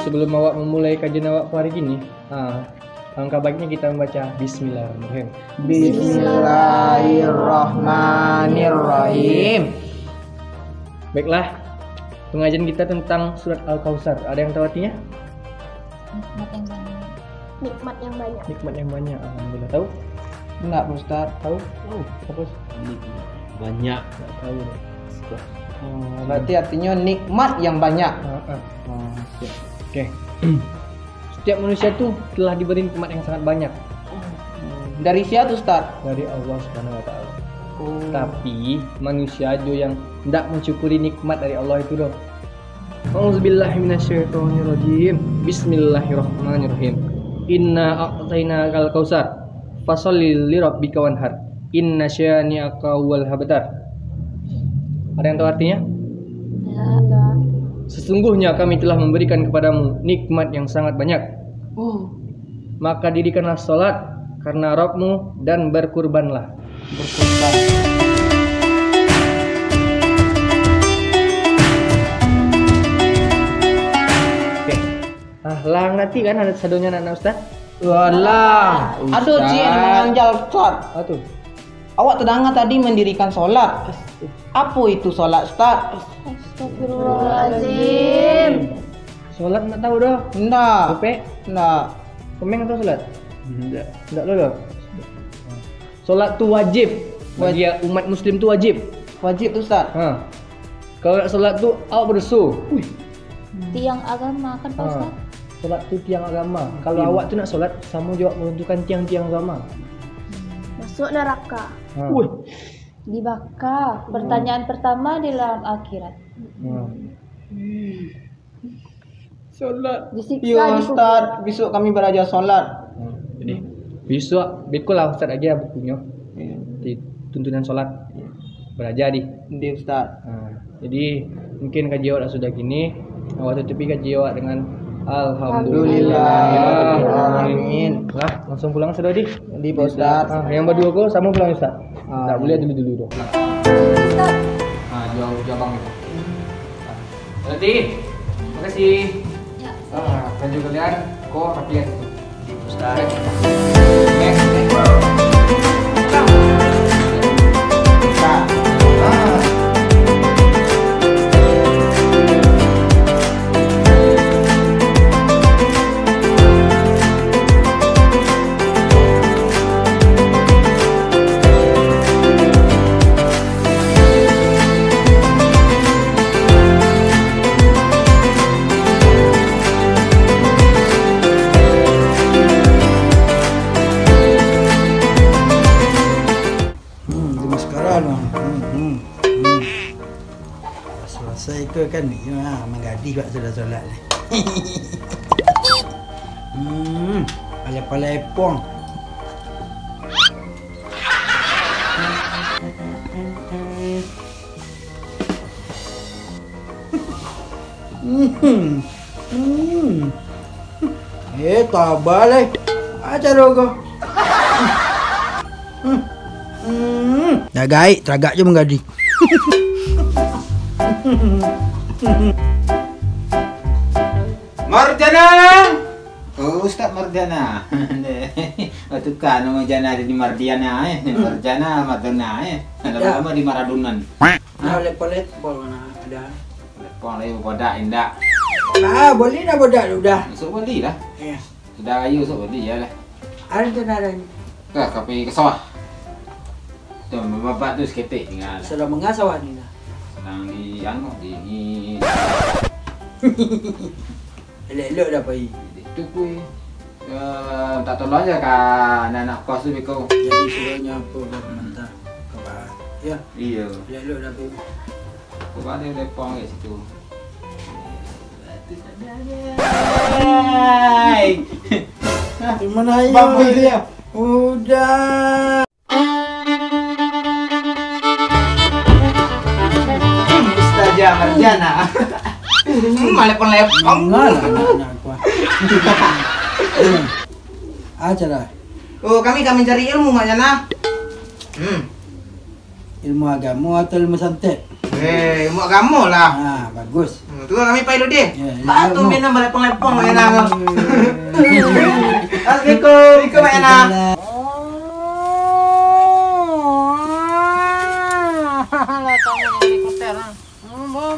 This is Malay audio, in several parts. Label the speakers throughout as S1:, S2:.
S1: sebelum awak memulai kajian awak hari ini, langkah baiknya kita membaca Bismillahirrahmanirrahim.
S2: Bismillahirrahmanirrahim.
S1: Baiklah, pengajian kita tentang surat Al-Kautsar. Ada yang tahu artinya?
S3: Nikmat yang banyak.
S1: Nikmat yang banyak. Alhamdulillah. Tahu?
S2: Enggak, Pak Ustaz.
S1: Tahu? Apa?
S4: Banyak.
S1: Enggak tahu deh.
S2: Berarti artinya nikmat yang banyak.
S1: Oke. Setiap manusia tuh telah diberi nikmat yang sangat banyak
S2: Dari siapa Ustaz?
S1: dari Allah Subhanahu wa taala. Tapi manusia aja yang tidak mensyukuri nikmat dari Allah itu dong. Auzubillahi minasyaitonirrajim. Bismillahirrahmanirrahim. Inna a'tainakal kautsar fasholli lirabbika wanhar. Inna syani'aka wal habtar. Ada yang tahu artinya?
S3: Enggak.
S1: Sesungguhnya kami telah memberikan kepadamu nikmat yang sangat banyak. Maka dirikanlah sholat karena Rabbmu dan berkurbanlah.
S2: Berkurban.
S1: Oke. Lah nanti kan ada sadonya anak Ustaz?
S2: Walah, aduh Cien menganjal Ustaz.
S1: Tuh.
S2: Awak terdengar tadi mendirikan solat. Apa itu solat Ustaz?
S3: Astagfirullahaladzim.
S1: Sholat enggak tahu dah.
S2: Enggak.
S1: Kope?
S2: Enggak.
S1: Komeng tahu sholat? Enggak tahu dah. Sholat tuh wajib. Bagi umat muslim tuh wajib.
S2: Wajib Ustaz.
S1: Kalau nak sholat tuh awak bersu.
S3: Tiang agama kan Pak Ustaz?
S1: Sholat tuh tiang agama. Kalau awak tuh nak sholat, sama juga menentukan tiang-tiang agama.
S3: Masuk neraka. Dibakar. Pertanyaan pertama di dalam akhirat.
S2: Solat.
S3: Disiksa
S2: Ya
S3: di
S2: Ustaz, besok kami belajar solat.
S1: Jadi besok bekul lah Ustaz lagi bukunya di tuntunan sholat. Belajar di.
S2: Ini Ustaz.
S1: Jadi mungkin kaji awak sudah gini. Awak tutupi kaji awak dengan
S2: Alhamdulillahirrahmanirrahim.
S1: Lah, langsung pulang sudah di.
S2: Ini Pak Ustaz.
S1: Yang berdua kok sama pulang Ustaz. Tak boleh dulu dong.
S3: Ustaz.
S1: Jauh bang itu. Berarti, makasih.
S3: Ya.
S1: Baju kalian kok rapi ya. Ustaz.
S5: Selesai ke kan ni menggadi buat solat-solat ni. Palai-palai pong. Tabah lah. Ajar kau. Dah gaik, teragak je menggadi.
S4: Marjana! Oh, Ustaz Marjana. Tukar nama Jana jadi Mardiana Marjana, Mardana lama di Maradunan.
S5: Palet-palet bol mana ada.
S4: Lepon lagi bodak indak.
S5: Boleh dah bodak dah.
S4: Masuk beli lah.
S5: Ya.
S4: Sudah ayu masuk beli ya lah.
S5: Ada ada.
S4: Kapi ke sawah. Tu bapak tu seketik tinggal.
S5: Sudah mengasawah ni dah.
S4: Sedang di
S5: Elok-elok dah pergi.
S4: itu kui. Tak tolong aja kan anak kos tu beko.
S5: Jadi suruhnya apa mentah. Kabar. Ya.
S4: Iya.
S5: Elok dah pergi.
S4: Aku balik lepong kat situ.
S5: Di mana ayo?
S4: Bambu dia.
S5: Udah.
S4: Ustazah Marjana. Lepong-lepong.
S5: Enggak lah aku. Acara
S4: Oh, kami cari ilmu Marjana.
S5: ilmu agama atau ilmu santet?
S4: Ilmu agama lah.
S5: Bagus.
S6: Tu kami pai lu deh. Pak tu minum lepong-lepong ya nang. Assalamualaikum. Waalaikumsalam ya nang. Lah kamu di hotel ah.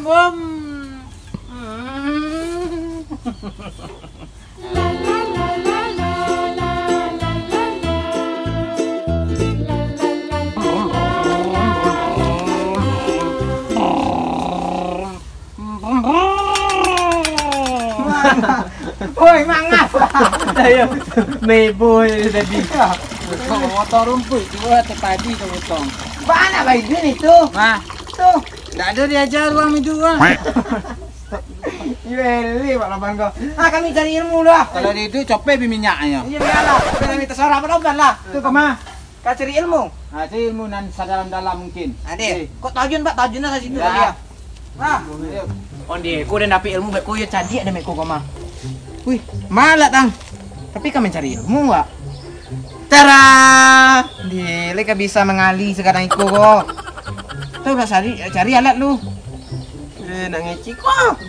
S6: Bom. Woi, mangas. Ayo. Meboy tadi. Motor rumput juga tadi tu potong. Mana baik duit itu? Wah, tuh. Enggak ada diajar uang itu ah. Yeli Pak Laban kau. Ah kami cari ilmu lah.
S4: Kalau itu copet minyaknya.
S6: Iya lah. Kami terserah berobat lah. Tuh kemana? Kau cari ilmu.
S4: Ah, cari ilmu nan sadalam-dalam mungkin.
S6: Ade, kok tajun Pak? Tajunnya sa situ tadi ya. Wah. Onde, ku dah dapat ilmu baik ku ya cadik ada mek ku koma. Wih, malah tang. Tapi kami cari ilmu enggak? Tara. Dia leka bisa mengali sekarang iku kok. Tuh udah cari alat lu. Nak ngeci kok.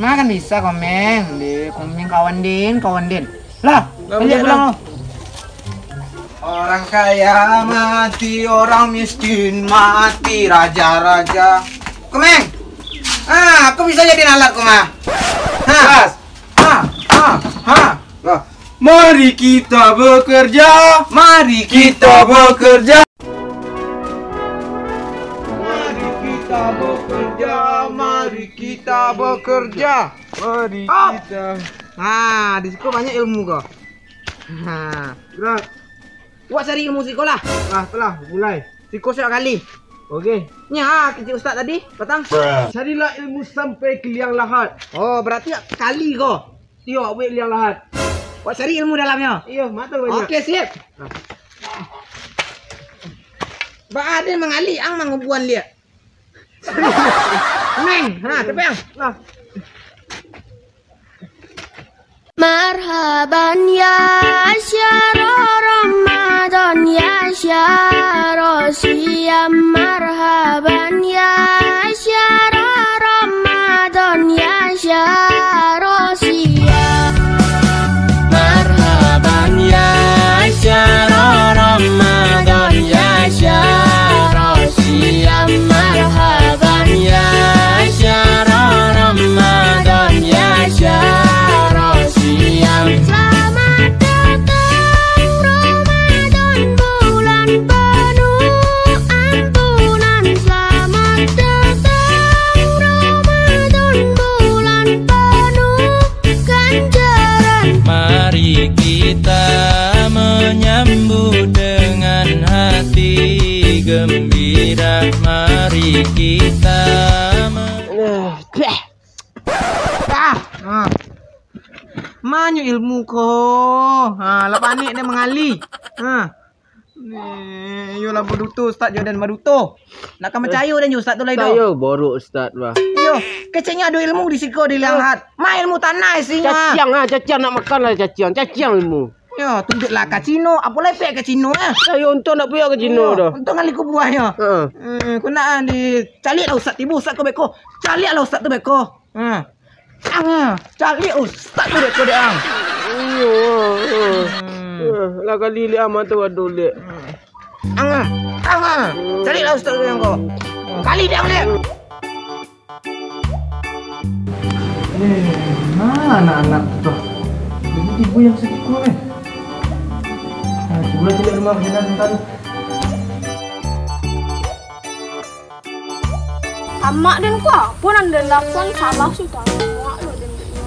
S6: Mana kan bisa komen. Di komen kawan din. Lah, lihat pulang. Orang kaya mati, orang miskin mati, raja-raja. Komeng. Ah, aku bisa jadi alat kok mah. Lah. Mari kita bekerja. Mari kita bekerja. Mari kita bekerja. Mari kita bekerja. Mari kita. Nah, di situ banyak ilmu kok. Nah, gerak. Buat cari ilmu sekolah. Ah, telah mulai. Siko sekali kali. Okey. Nya, kecil ustaz tadi, petang. Carilah ilmu sampai ke liang lahat. Oh, berarti kali kau. Tio, buat liang lahat. Buat cari ilmu dalamnya. Iya, mata banyak. Okey, siap. Ba ada mengali ang mengubuan dia. Neng, tepeng. Nah.
S7: Marhaban ya syara Ramadan ya syara siyam. Marhaban ya syara Ramadan ya syara siyam. Marhaban ya syara Ramadan ya syara siyam. Marhaban ya syara Ramadan ya syara. Selamat datang Ramadan, bulan penuh ampunan. Selamat datang Ramadan, bulan penuh ganjaran. Mari kita menyambut dengan hati gembira. Mari kita
S6: Manyu ilmu ko. Lepas ni dia mengali. Yo lah berduto Ustaz Jordan Maduto. Nak kan percaya dan Ustaz tu lain dah.
S1: Saya borok Ustaz lah.
S6: Yo, kecenya ada ilmu di siko di lianghat. Ma ilmu tanah isinya.
S1: Caciang nak makan lah caciang ilmu.
S6: Yo, tunjuklah kacino. Apa lepek kacino
S1: Saya untung nak puyah kacino dah.
S6: Untung kali ku buahnya. Ku nak di calik lah Ustaz tibu Ustaz ko beko. Calik lah Ustaz tu beko. Calik Ustaz tu beko dia ang.
S1: Lah kali li amat tu aduh lek.
S6: Calik lah Ustaz tu yang ko. Kali dia boleh. Anak-anak tu. Ini ibu yang sedikit ni. Sebulan tidak rumah berjalan tadi.
S7: Amak dan kau pun anda lakukan salah sudah. Mak lo dan dia.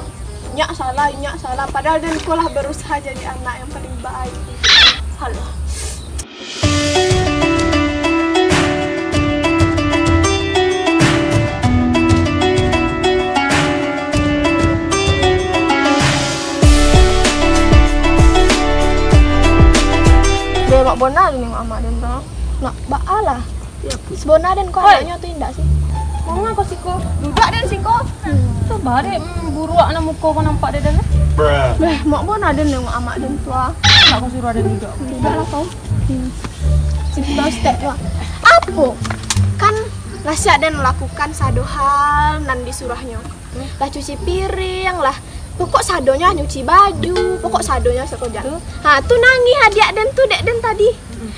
S7: Nyak salah. Padahal dan kau lah berusaha jadi anak yang paling baik. Halah. Mak Bona ni nengok amak dan tu. Nak baalah. Sebona dan kau anaknya tu indah sih. Mama kau siko. Duduk dan siko. Coba dek buruak nak muka kau nampak dia dan. Mak Bona dan nengok amak dan tua. Tak kau suruh ada duduk. Tidaklah kau. Cerita step tu. Apa? Kan Lah siap dan melakukan sado hal nan disurahnya. Lah cuci piring lah. Pokok sadonya nyuci baju, pokok sadonya sekolah. Ha, tu nangis hadiah dan tu dek dan tadi.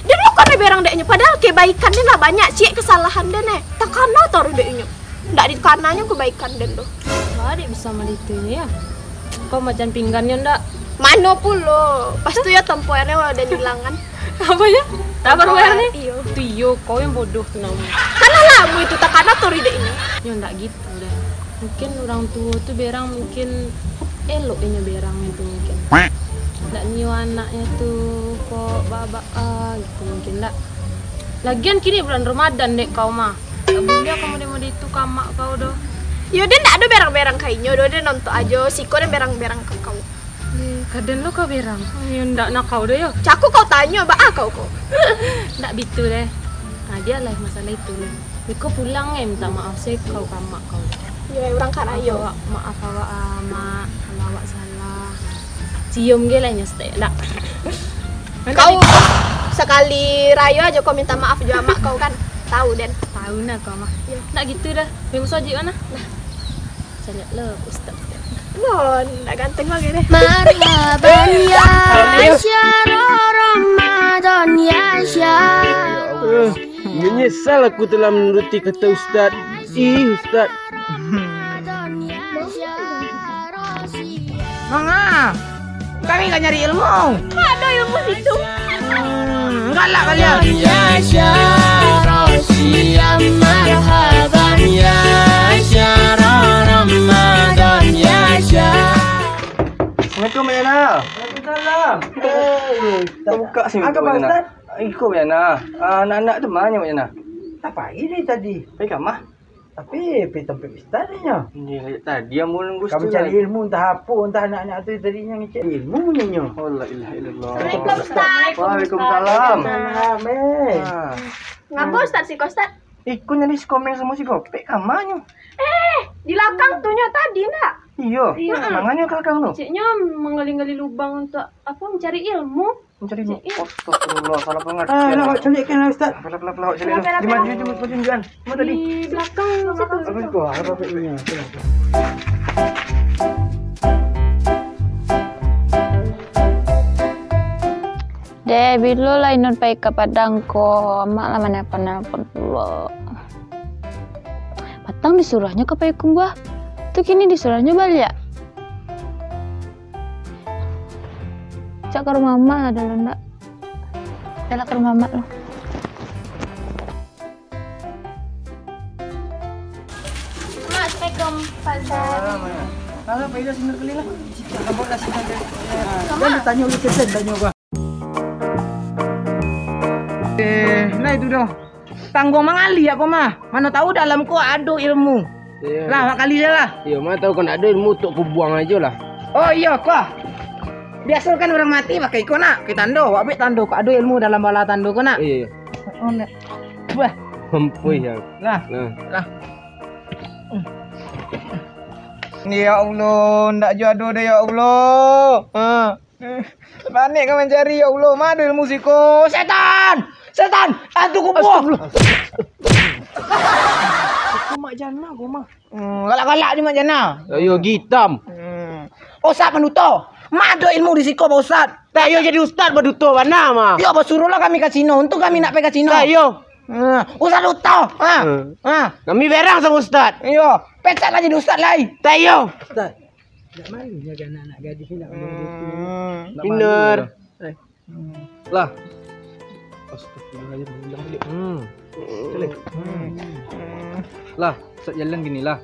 S7: Dan lu kan berang deknya padahal kebaikan dia lah banyak, cik kesalahan dan takana taruh deknya. Ndak di kanannya kebaikan dan tuh.
S8: Wah, dia bisa melitunya ya. Kau macan pinggannya ndak?
S7: Mano pula. Pas tu ya tempoernya udah hilangan.
S8: Apa ya? Tak baru nih?
S7: Iyo.
S8: Tuyo, kau yang bodoh kenapa?
S7: Karena lamu itu takana taruh deknya.
S8: Ya ndak gitu dah. Mungkin orang tua tuh berang mungkin elok dia berang itu mungkin. Ndak nyu anaknya tuh kok babak gitu mungkin ndak. Lagian kini bulan Ramadan dek kau mah. Tak boleh kamu demo di itu kamak kau doh.
S7: Yo dia ndak ada berang-berang kayaknya, dia nonton aja siko dan berang-berang ke kau.
S8: Kadang lo kau berang. Ya ndak nak kau deh yo.
S7: Caku kau tanya kau.
S8: Ndak gitu deh. Nah dia lah masalah itu deh. Kau pulang minta maaf sih kau kamak kau.
S7: Ya orang karayo.
S8: Maaf awak mak, kalau awak salah. Cium ge lah nyeste ndak.
S7: Kau sekali rayo aja kau minta maaf juga mak kau kan. Tahu Den.
S8: Tahu nah kau mah. Ndak gitu dah. Minggu soji mana? Nah. Saya lihat lo Ustaz.
S7: Non, ndak ganteng lagi deh.
S3: Marhaban ya syahr Ramadan ya syahr.
S6: Menyesal aku telah menuruti kata Ustaz. Ustaz. Manga, kami gak nyari ilmu.
S7: Ada ilmu situ.
S6: Enggak lah kalian.
S3: Ya syahr marhaban ya syahr Ramadan ya syahr.
S1: Assalamualaikum Yana. Waalaikumsalam. Buka sini tu Yana. Ikut Yana. Anak-anak tu mana Yana?
S6: Tak pagi ni tadi.
S1: Pergi kamah.
S6: Tapi tempat ustaz nya.
S1: Ni tadi yang mau nunggu
S6: Kami cari ilmu entah apa, entah anak-anak tu tadinya ngecek ilmu nya.
S1: Oh la ilaha illallah.
S7: Waalaikumsalam, Ustaz.
S1: Waalaikumsalam.
S7: Ngapa Ustaz si Ustaz?
S1: Ikut nyari komen sama si Gopek kamarnya.
S7: Di belakang tuhnya tadi nak.
S1: Iya. Mangannya kakang tu.
S8: Ciknya menggali-gali lubang untuk apa mencari ilmu.
S1: Mencari astagfirullah salah pengertian.
S6: Nak celikan lah ustaz.
S1: Pelak cari. Di mana dia tunjukan? Mana tadi?
S8: Di belakang situ.
S6: Apa kau? Apa ini?
S3: Deh, bilo lah inun pai ke padang ko, mak lah mana panalpon pula. Patang disuruhnya ke pai kumbah. Tu kini disuruhnya balik. Cak ke rumah mak lah dulu ndak. Jalan ke rumah mak lo.
S7: Mas, pegang pasal.
S6: Kalau pai dah sini kali lah. Kamu dah sini. Jangan tanya oleh kesen tanya gua. Nah itu dah. Tanggung mengali aku mah. Mana tahu dalam ku ada ilmu. Lah mak kali dah lah.
S1: Iya, mana tahu kan ada ilmu untuk ku buang aja lah.
S6: Oh iya kok. Biasa kan orang mati pakai ikon nak. Kita tando, wabik tando. Kok ada ilmu dalam bala tando kau nak?
S1: Iya.
S6: Oh nak. Wah.
S1: Hempui ya.
S6: Lah.
S1: Nah.
S6: Ya Allah, ndak jodoh dah ya Allah. Panik kau mencari ya Allah. Mana ilmu siko? Setan! Setan! Hantu kubur. Aku mak jana kau mah. Galak-galak ni mak jana.
S1: Ayo gitam.
S6: Ustaz menuto. Mak ada ilmu di siko Pak Ustaz.
S1: Tak yo jadi ustaz berduto mana mah.
S6: Ya apa suruhlah kami kasino. Untuk kami nak pergi kasino.
S1: Tak yo.
S6: Ustaz duto.
S1: Kami berang sama ustaz.
S6: Iya, pecat lah jadi ustaz lain.
S1: Tak yo.
S6: Ustaz. Tak malu jaga anak-anak gadis ni nak
S1: Bener. Lah. Astagfirullahaladzim. Lah, Ustaz jalan gini lah.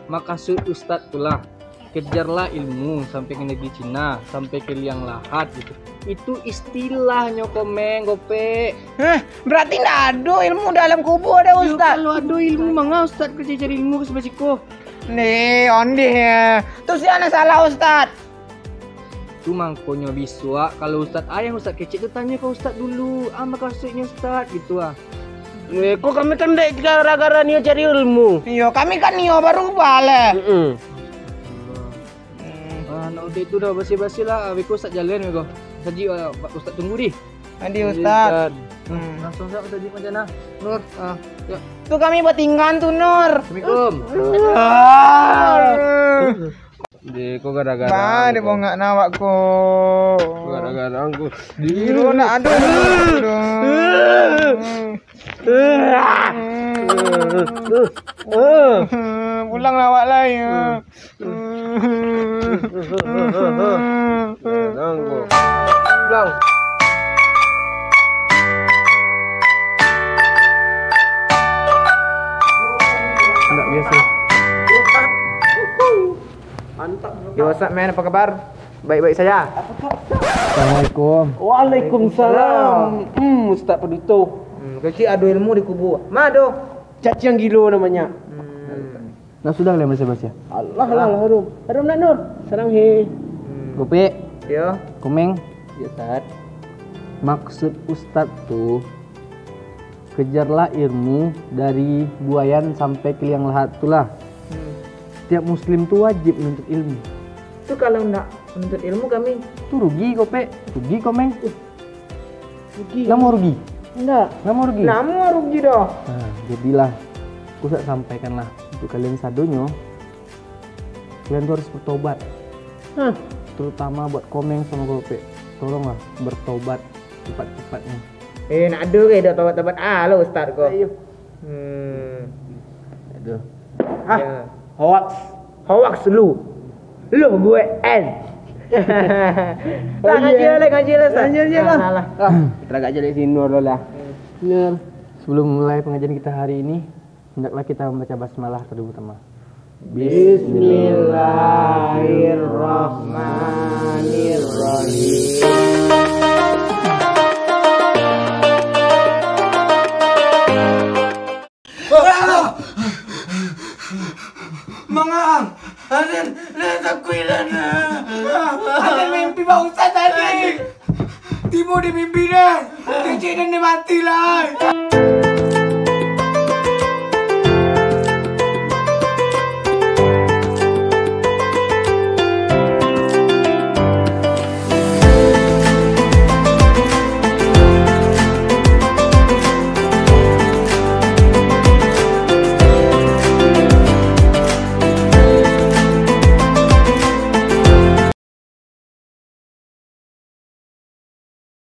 S1: Maksud Ustaz tu lah. Kejarlah ilmu sampai ke negeri Cina, sampai ke liang lahat gitu. Itu istilahnya komeng gope.
S6: Berarti ndak ada ilmu dalam kubur ada Ustaz.
S1: Kalau ada ilmu mangga Ustaz kerja cari ilmu ke sebelah siko.
S6: Nih, ondeh ya. Terus dia ana salah Ustaz.
S1: Tu mangkonyo biswa kalau Ustaz ayang Ustaz kecil tu tanya ke Ustaz dulu. Apa maksudnya Ustaz gitu ah. Kok kami kan dek gara-gara niat cari ilmu.
S6: Iya, kami kan nio baru balik.
S1: Nak udah itu dah basi-basi lah. Aku Ustaz jalan aku. Saji Ustaz tunggu di.
S6: Adi Ustaz.
S1: Langsung sak tadi macam mana? Nur, ya.
S6: Tuh kami bertinggan tuh Nur.
S1: Assalamualaikum. Di kok gara-gara.
S6: Nah, dia mau nggak nawak ko.
S1: Gara-gara aku.
S6: Biru nak aduh. Pulang lawak lah ya.
S1: Pulang. Enggak biasa.
S6: Mantap. Yo, what's up man? Apa kabar? Baik-baik saja.
S1: Assalamualaikum.
S6: Waalaikumsalam.
S1: Ustaz Peduto.
S6: Kecil adu ilmu di kubu. Mado.
S1: Caci yang gilo namanya. Nah sudah lah bahasa. Allah harum. Harum nak Nur. Sarang he. Gope.
S6: Ya.
S1: Komeng. Ya Ustaz. Maksud Ustaz tuh kejarlah ilmu dari buayan sampai ke liang lahat itulah. Setiap muslim tuh wajib menuntut ilmu.
S6: Itu kalau nak menuntut ilmu kami
S1: Tuh rugi Gope. Rugi Komeng.
S6: rugi.
S1: Nggak mau rugi.
S6: Enggak.
S1: Nggak mau rugi.
S6: Namu rugi dah.
S1: Nah, jadilah aku tak sampaikanlah untuk kalian sadonyo. Kalian tuh harus bertobat. Terutama buat Komeng sama Gope. Tolonglah bertobat cepat-cepatnya.
S6: Nak ada ke dah tobat-tobat lo ustaz ko.
S1: Aduh.
S6: Ya. Hoax lu. Lu gue N. Lah ngaji lah.
S1: Ngaji lah.
S6: Salah.
S1: Kita agak jadi sini dulu lah. Benar. Sebelum mulai pengajian kita hari ini, hendaklah kita membaca basmalah terlebih pertama. Bismillahirrahmanirrahim.
S6: Mangang. Aden, aku hilang. Ada mimpi Pak Ustaz tadi. Timu di mimpi dah. Kecil dan dia mati lah.